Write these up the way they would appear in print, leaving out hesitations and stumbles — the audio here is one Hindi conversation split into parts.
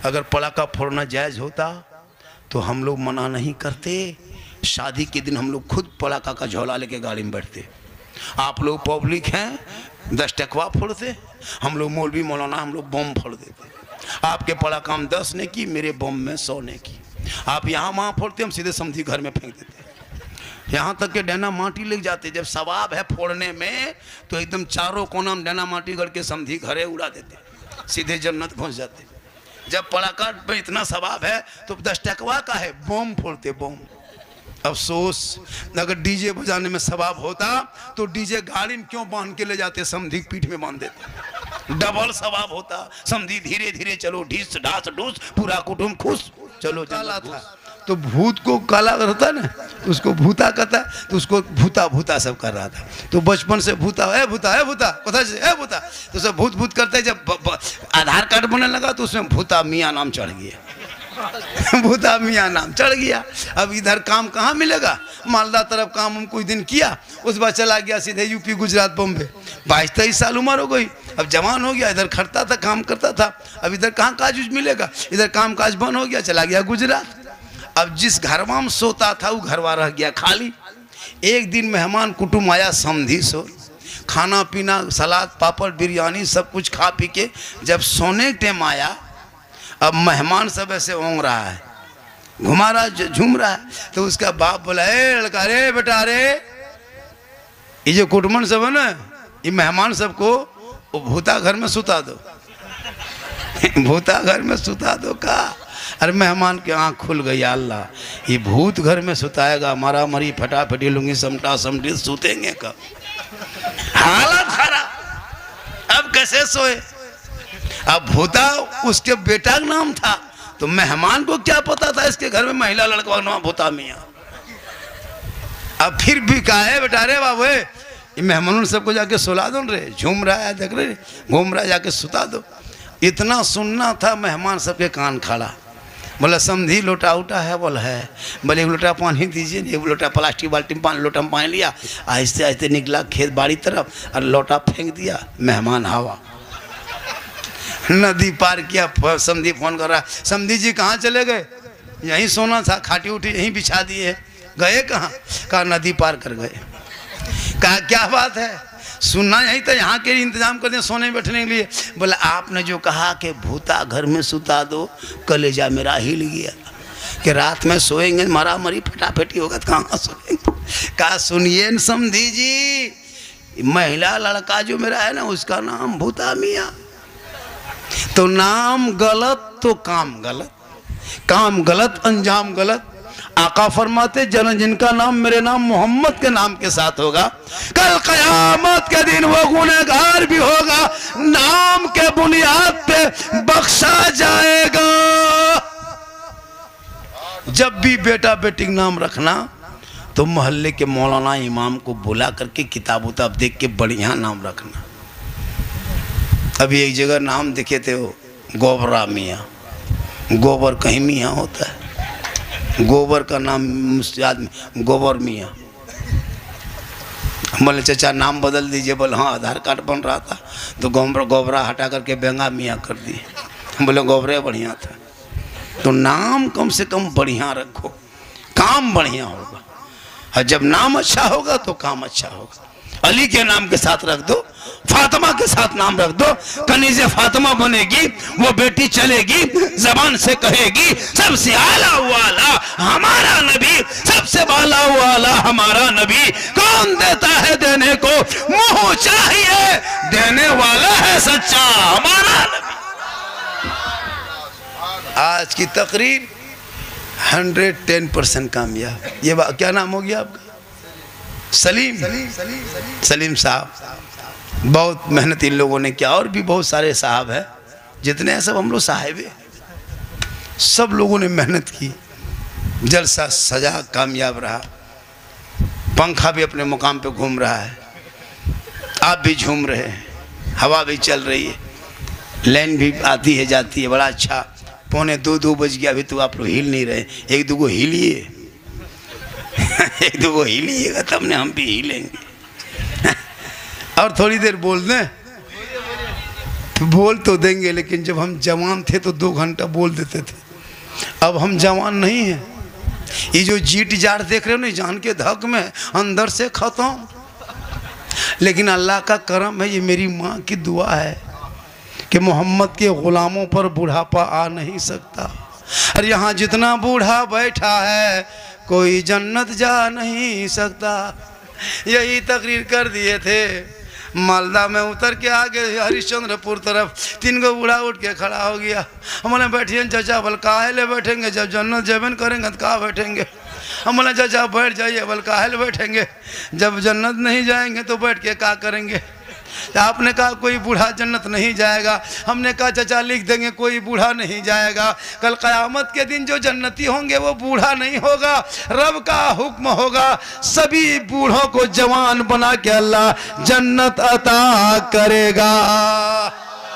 अगर पटाखा फोड़ना जायज़ होता तो हम लोग मना नहीं करते। शादी के दिन हम लोग खुद पटाखा का झोला लेके गाड़ी में बैठते। आप लोग पब्लिक हैं 10 टकवा फोड़ते, हम लोग मौलवी मौलाना हम लोग बम फोड़ देते। आपके पटाखा हम 10 ने की, मेरे बम में 100 ने की। आप यहाँ वहाँ फोड़ते, हम सीधे समझी घर में फेंक देते। यहाँ तक के डैना माटी ले जाते। जब सवाब है फोड़ने में तो एकदम चारों कोना में डैना माटी गढ़ के समझी घरे उड़ा देते, सीधे जन्नत पहुँच जाते। जब पटाखा में इतना सवाब है तो 10 टकवा का है, बम फोड़ते बम। अफसोस, अगर डीजे बजाने में सवाब होता तो डीजे गाड़ी में क्यों बांध के ले जाते, समधी पीठ में बांध देते, डबल सवाब होता। समधी धीरे धीरे चलो, ढीस ढास ढूस, पूरा कुटुंब खुश, चलो। काला था तो भूत को काला रहता ना, तो उसको भूता कहता, तो उसको भूता भूता सब कर रहा था। तो बचपन से भूता है भूता है भूता कथा है भूता, तो सब भूत भूत करते। जब आधार कार्ड बनने लगा तो उसमें भूता मियाँ नाम चढ़ गया, भूता मियाँ नाम चढ़ गया। अब इधर काम कहाँ मिलेगा, मालदा तरफ काम हम कुछ दिन किया, उस बार चला गया सीधे यूपी गुजरात बॉम्बे। 22-23 साल उम्र हो गई, अब जवान हो गया, इधर खटता था काम करता था। अब इधर कहाँ काज मिलेगा, इधर काम काज बंद हो गया, चला गया गुजरात। अब जिस घरवा में सोता था वो घरवा रह गया खाली। एक दिन मेहमान कुटुंब आया समधी सो, खाना पीना सलाद पापड़ बिरयानी सब कुछ खा पी के जब सोने के टाइम आया, अब मेहमान सब ऐसे ओंग रहा है, घुमा रहा झूम रहा है। तो उसका बाप बोला, ए लड़का रे बेटा रे, ये जो कुटुंब सब है ना, ये मेहमान सबको भूता घर में सुता दो, भूता घर में सुता दो का। अरे मेहमान की आँख खुल गई, अल्लाह ये भूत घर में सुताएगा, मारा मरी फटाफटी लूंगी समटा समटी, सुतेंगे कब। हालत खराब, अब कैसे सोए। अब भूता उसके बेटा का नाम था, तो मेहमान को क्या पता था इसके घर में महिला लड़का नाम भूता मियाँ। अब फिर भी कहा है बेटा रे बाबू, ये मेहमानों सबको जाके सुला दो रे, झूम रहा है देख रहे, घूम रहा है, जाके सुता दो। इतना सुनना था, मेहमान सबके कान खड़ा। बोला समधी लोटा उठा है, बोला है। बोले एक लोटा पानी दीजिए, एक लोटा प्लास्टिक बाल्टी में पानी, लोटा में पानी लिया, आहिस्ते आहिस्ते निकला खेत बाड़ी तरफ और लोटा फेंक दिया। मेहमान हवा नदी पार किया। समधी फोन कर रहा, समधी जी कहाँ चले गए, यहीं सोना था, खाटी उठी यहीं बिछा दिए, गए कहाँ, कहा नदी पार कर गए। कहा क्या बात है, सुनना यही तो, यहाँ के इंतजाम कर दें सोने बैठने के लिए। बोला आपने जो कहा कि भूता घर में सुता दो, कलेजा मेरा हिल गया कि रात में सोएंगे मरा मरी फटाफटी होगा, तो कहाँ सोएंगे। कहा सुनिए समधी जी, महिला लड़का जो मेरा है ना, उसका नाम भूता मियाँ। तो नाम गलत तो काम गलत, काम गलत अंजाम गलत। आका फरमाते जन जिनका नाम मेरे नाम मोहम्मद के नाम के साथ होगा, कल कयामत के दिन वो गुनहगार भी होगा, नाम के बुनियाद पे बख्शा जाएगा। जब भी बेटा बेटी का नाम रखना तो मोहल्ले के मौलाना इमाम को बुला करके किताब उताब देख के बढ़िया नाम रखना। अभी एक जगह नाम देखे थे वो गोबरा मियाँ, गोबर कहीं मियाँ होता है, गोबर का नाम आदमी गोबर मियाँ। बोले चाचा नाम बदल दीजिए। बोले हाँ आधार कार्ड बन रहा था तो गोबरा हटा करके बेंगा मियाँ कर दिए। बोले गोबरे बढ़िया था। तो नाम कम से कम बढ़िया रखो, काम बढ़िया होगा, और जब नाम अच्छा होगा तो काम अच्छा होगा। अली के नाम के साथ रख दो, फातिमा के साथ नाम रख दो, कनीज़े फातिमा बनेगी, वो बेटी चलेगी, जबान से कहेगी सबसे आला वाला हमारा नबी, सबसे बाला वाला हमारा नबी। कौन देता है देने को, मुंह चाहिए देने वाला है सच्चा हमारा नबी। आज की तकरीर 110% कामयाब। ये क्या नाम हो गया आपका? सलीम साहब। बहुत मेहनत इन लोगों ने किया, और भी बहुत सारे साहब हैं, जितने हैं सब हम लोग साहिबे, सब लोगों ने मेहनत की। जलसा सजा कामयाब रहा, पंखा भी अपने मुकाम पे घूम रहा है, आप भी झूम रहे हैं, हवा भी चल रही है, लाइन भी आती है जाती है, बड़ा अच्छा। 1:45 बज गया, अभी तो आप लोग हिल नहीं रहे। एक दो हिलिए एक दो हिलिएगा तब ने हम भी हिलेंगे। और थोड़ी देर बोल दें, बोल तो देंगे, लेकिन जब हम जवान थे तो 2 घंटा बोल देते थे। अब हम जवान नहीं हैं। ये जो जीट जाट देख रहे हो ना, जान के धक में अंदर से खत्म। लेकिन अल्लाह का करम है, ये मेरी माँ की दुआ है कि मोहम्मद के ग़ुलामों पर बुढ़ापा आ नहीं सकता। और यहाँ जितना बूढ़ा बैठा है कोई जन्नत जा नहीं सकता। यही तकरीर कर दिए थे। मालदा में उतर के आगे हरिश्चंद्रपुर तरफ 3 गो बूढ़ा उठ के खड़ा हो गया। हमने बैठिए चाचा, बल काहे ले बैठेंगे, जब जन्नत जबन करेंगे तो कहाँ बैठेंगे। हमने चाचा बैठ जाइए, बल काहे ले बैठेंगे, जब जन्नत नहीं जाएंगे तो बैठ के क्या करेंगे। आपने कहा कोई बूढ़ा जन्नत नहीं जाएगा। हमने कहा चाचा लिख देंगे कोई बूढ़ा नहीं जाएगा। कल क़यामत के दिन जो जन्नती होंगे वो बूढ़ा नहीं होगा, रब का हुक्म होगा, सभी बूढ़ों को जवान बना के अल्लाह जन्नत अता करेगा।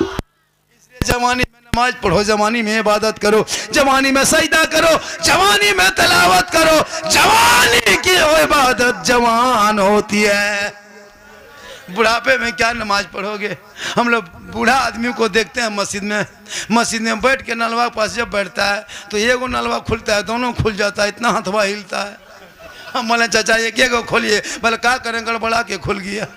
इसलिए जवानी में नमाज पढ़ो, जवानी में इबादत करो, जवानी में सजदा करो, जवानी में तिलावत करो। जवानी की इबादत जवान होती है। बुढ़ापे में क्या नमाज पढ़ोगे। हम लोग बूढ़ा आदमी को देखते हैं मस्जिद में बैठ के नलवा के पास जब बैठता है तो एगो नलवा खुलता है, दोनों खुल जाता है, इतना हथवा हिलता है। हम बोले चाचा एक एगो खोलिए, बोले क्या करें, गड़बड़ा के खुल गया।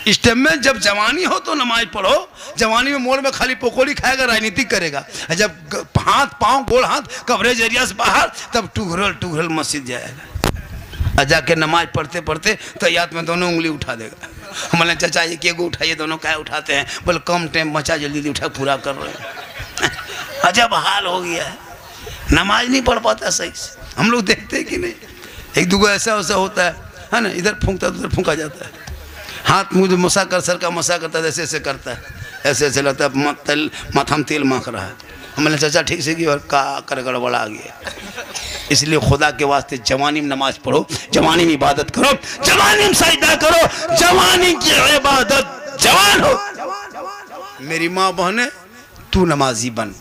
इस टाइम में जब जवानी हो तो नमाज पढ़ो। जवानी में मोड़ में खाली पकौड़ी खाएगा, राजनीति करेगा। जब हाथ पाँव गोल हाथ कवरेज एरिया से बाहर, तब टूघरल मस्जिद जाएगा। जाके नमाज पढ़ते पढ़ते तैयात में दोनों उंगली उठा देगा। हमने चाचा एक एगो उठाइए, दोनों क्या उठाते हैं, बोले कम टाइम बचा, जल्दी उठा पूरा कर रहे हैं। अजब हाल हो गया है, नमाज नहीं पढ़ पाता सही से। हम लोग देखते हैं कि नहीं, एक दूगो ऐसा वैसा होता है ना, इधर फूंकता है उधर फूंका जाता है। हाथ मुँह मसा कर सर का मसा करता है, ऐसे ऐसे करता है, ऐसे ऐसे लगता है माथा में तेल माख रहा है। हमने चाचा ठीक से की और का कर गड़बड़ा गया। इसलिए खुदा के वास्ते जवानी में नमाज पढ़ो, जवानी में इबादत करो, जवानी में सजदा करो, जवानी की इबादत जवान हो। मेरी माँ बहने, तू नमाजी बन,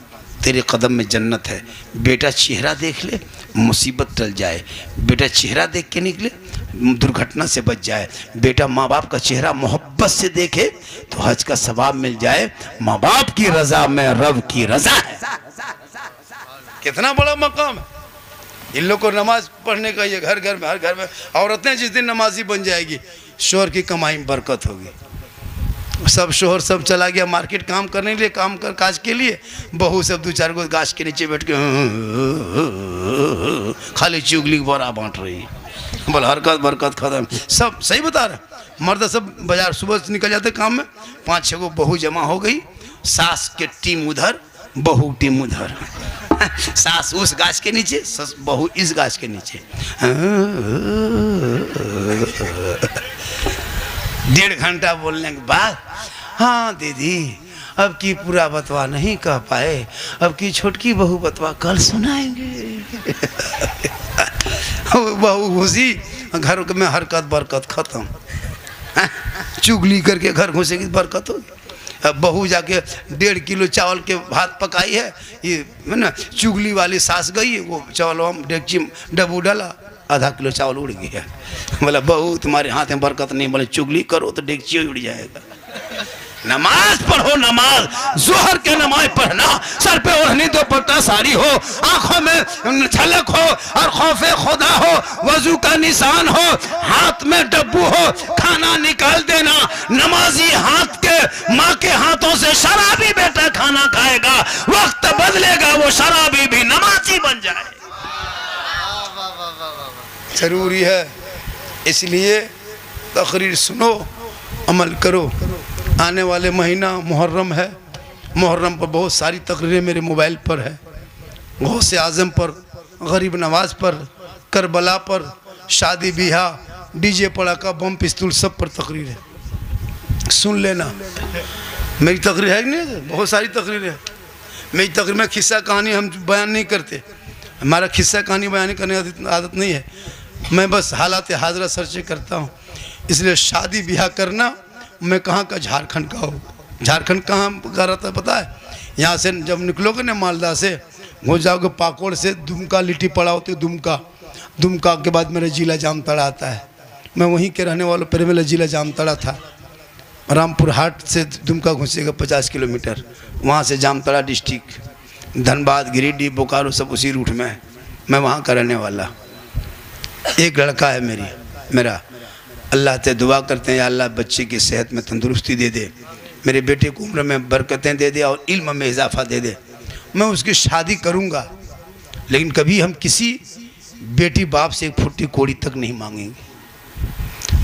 तेरे कदम में जन्नत है। बेटा चेहरा देख ले मुसीबत टल जाए, बेटा चेहरा देख के निकले दुर्घटना से बच जाए, बेटा माँ बाप का चेहरा मोहब्बत से देखे तो हज का सवाब मिल जाए। माँ बाप की रजा में रब की रजा है। कितना बड़ा मकाम है इन लोग को नमाज पढ़ने का। ये घर घर में, हर घर में औरतें जिस दिन नमाजी बन जाएगी, शोहर की कमाई में बरकत होगी। सब शोहर सब चला गया मार्केट काम करने के लिए, काम कर काज के लिए, बहू सब 2-4 गो गाछ के नीचे बैठ के खाली चुगली बोरा बांट रही है। बोल हरकत बरकत खत्म। सब सही बता रहा। मर्द सब बाजार सुबह से निकल जाते काम में, 5-6 गो बहू जमा हो गई, सास के टीम उधर, बहू टीम उधर। सास उस गाछ के नीचे, बहू इस गाछ के नीचे। 1.5 घंटा बोलने के बाद, हाँ दीदी अब की पूरा बतवा नहीं कह पाए, अब की छोटकी बहू बतवा कल सुनाएंगे। बहू घुसी घर में, हरकत बरकत खत्म। चुगली करके घर घुसेगी बरकत होगी। अब बहू जाके 1.5 किलो चावल के भात पकाई है, ये है ना, चुगली वाली सास गई, वो चावल हम डेगची डबू डाला, आधा किलो चावल उड़ गया। बोला बहू तुम्हारे हाथ में बरकत नहीं, बोले चुगली करो तो डेगची उड़ जाएगा। नमाज पढ़ो, नमाज जोहर के नमाज पढ़ना, सर पे ओढ़नी दुपट्टा साड़ी हो, आंखों में झलक हो और खौफे खुदा हो, वजू का निशान हो, हाथ में डब्बू हो, खाना निकाल देना। नमाजी हाथ के माँ के हाथों से शराबी बेटा खाना खाएगा, वक्त बदलेगा, वो शराबी भी नमाजी बन जाए। जरूरी है। इसलिए तकरीर सुनो, अमल करो। आने वाले महीना मुहर्रम है, मुहर्रम पर बहुत सारी तकरीरें मेरे मोबाइल पर है। गौसे आज़म पर, गरीब नवाज पर, करबला पर, शादी ब्याह, डीजे पड़ाका, बम पिस्तूल, सब पर तकरीर है। सुन लेना। मेरी तकरीर है कि नहीं, बहुत सारी तकरीरें हैं। मेरी तकरीर में किस्सा कहानी हम बयान नहीं करते, हमारा किस्सा कहानी बयान करने की आदत नहीं है। मैं बस हालात हाजरा सर्च करता हूँ। इसलिए शादी ब्याह करना, मैं कहाँ का, झारखंड का हूँ। झारखंड कहाँ का रहता है पता है? यहाँ से जब निकलोगे ना मालदा से, हो जाओगे पाकोड़ से, दुमका लिट्टी पड़ा होती है, दुमका के बाद मेरा जिला जामताड़ा आता है। मैं वहीं के रहने वालों पर, मेरा जिला जामताड़ा था। रामपुर हाट से दुमका घुसेगा 50 किलोमीटर, वहाँ से जामताड़ा डिस्ट्रिक्ट, धनबाद, गिरिडीह, बोकारो सब उसी रूट में है। मैं वहाँ का रहने वाला। एक लड़का है मेरा, अल्लाह से दुआ करते हैं या अल्लाह बच्चे की सेहत में तंदुरुस्ती दे दे, मेरे बेटे को उम्र में बरकतें दे दे और इल्म में इजाफा दे दे। मैं उसकी शादी करूँगा, लेकिन कभी हम किसी बेटी बाप से एक फुट्टी कोड़ी तक नहीं मांगेंगे।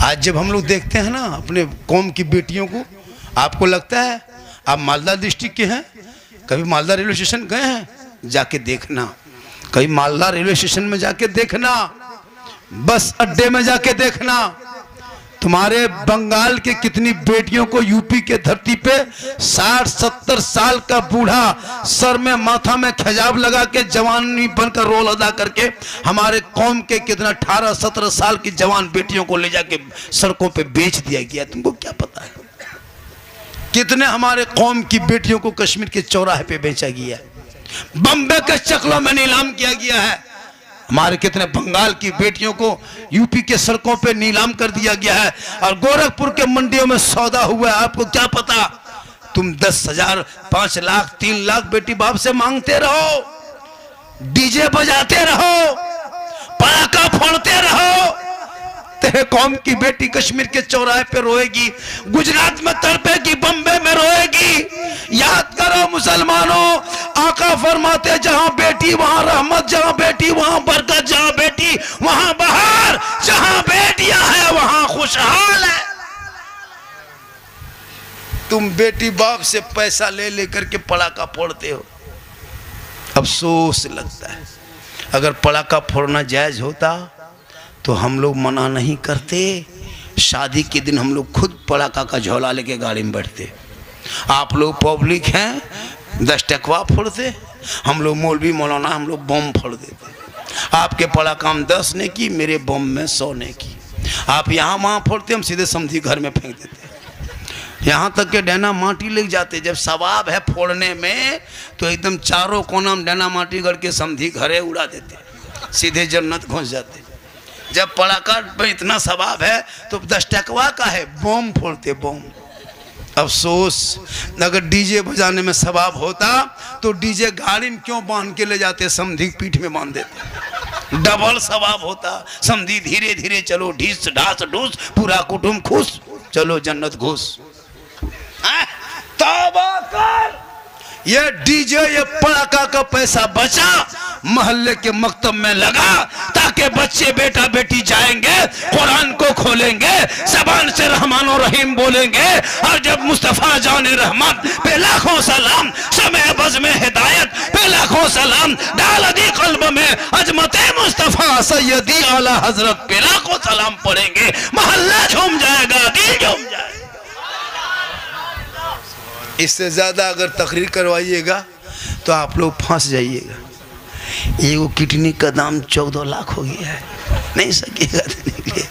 आज जब हम लोग देखते हैं ना अपने कौम की बेटियों को, आपको लगता है आप मालदा डिस्ट्रिक्ट के हैं, कभी मालदा रेलवे स्टेशन गए हैं? जाके देखना, कभी मालदा रेलवे स्टेशन में जाके देखना, बस अड्डे में जाके देखना, तुम्हारे बंगाल के कितनी बेटियों को यूपी के धरती पे 60-70 साल का बूढ़ा सर में माथा में खिजाब लगा के जवानी बनकर रोल अदा करके हमारे कौम के कितना 18-17 साल की जवान बेटियों को ले जाके सड़कों पे बेच दिया गया। तुमको क्या पता है कितने हमारे कौम की बेटियों को कश्मीर के चौराहे पे बेचा गया, बम्बे के चकलों में नीलाम किया गया है। हमारे कितने बंगाल की बेटियों को यूपी के सड़कों पे नीलाम कर दिया गया है और गोरखपुर के मंडियों में सौदा हुआ है। आपको क्या पता? तुम 10,000, 5 लाख, 3 लाख बेटी बाप से मांगते रहो, डीजे बजाते रहो, पटाखा फोड़ते रहो, तेरे कौम की बेटी कश्मीर के चौराहे पे रोएगी, गुजरात में तड़पेगी, बम्बे में रोएगी। याद करो मुसलमानों, आका फरमाते जहां बेटी वहां रहमत, जहां बेटी वहां बरकत, जहां बेटी वहां बहार, जहां बेटियां हैं वहां खुशहाल है। तुम बेटी बाप से पैसा ले लेकर के पटाखा फोड़ते हो, अफसोस लगता है। अगर पटाखा फोड़ना जायज होता तो हम लोग मना नहीं करते, शादी के दिन हम लोग खुद पटाखा का झोला लेके गाड़ी में बैठते। आप लोग पब्लिक हैं, 10 टकवा फोड़ते, हम लोग मौलवी मौलाना हम लोग बम फोड़ देते। आपके पटाखा में 10 ने की, मेरे बम में 100 ने की। आप यहाँ वहाँ फोड़ते, हम सीधे समधी घर में फेंक देते। यहाँ तक के डैना माटी ले जाते। जब सवाब है फोड़ने में तो एकदम चारों कोना में डैना माटी गढ़ के समधी घरे उड़ा देते, सीधे जन्नत घुस जाते। जब पटाखा में इतना सवाब है तो 10 टकवा का है, बम फोड़ते बम। अफसोस, अगर डीजे बजाने में सवाब होता तो डीजे गाड़ी में क्यों बांध के ले जाते, समधी पीठ में बांध देते, डबल सवाब होता। समधी धीरे धीरे चलो, ढीस ढास ढूस, पूरा कुटुंब खुश, चलो जन्नत घुस। तौबा कर, ये डीजे ये पटाखा का पैसा बचा, मोहल्ले के मकतब में लगा, ताकि बच्चे बेटा बेटी जाएंगे, कुरान को खोलेंगे, जबान से रहमान और रहीम बोलेंगे, और जब मुस्तफा जाने रहमत पे लाखों सलाम, समय बज़ में हिदायत पे लाखों सलाम, डाल दी कल्ब में अजमते मुस्तफा सैयदी आला हजरत पे लाखों सलाम पढ़ेंगे, मोहल्ला झूम जाएगा, दिल झूम जाएगा। इससे ज्यादा अगर तकरीर करवाइएगा तो आप लोग फंस जाइएगा। एगो किडनी का दाम 14 लाख हो गया है, नहीं सकेगा देने के लिए।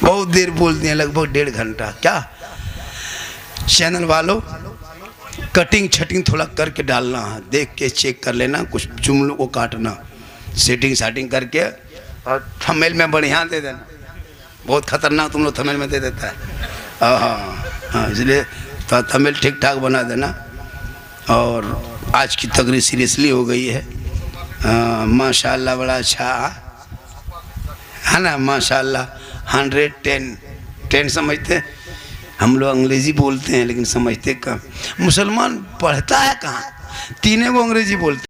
बहुत देर बोल दिए, लगभग 1.5 घंटा। क्या चैनल वालों, कटिंग छटिंग थोड़ा करके डालना है, देख के चेक कर लेना, कुछ जुमलों को काटना, सेटिंग साटिंग करके, और थंबनेल में बढ़िया दे देना। बहुत खतरनाक तुम लोग थंबनेल में दे देता है। हाँ, इसलिए तो थंबनेल ठीक ठाक बना देना। और आज की तकरीर सीरियसली हो गई है। माशाल्लाह बड़ा अच्छा है ना, माशाल्लाह 110 समझते। हम लोग अंग्रेजी बोलते हैं लेकिन समझते कम। मुसलमान पढ़ता है कहाँ, 3 गो अंग्रेजी बोलते।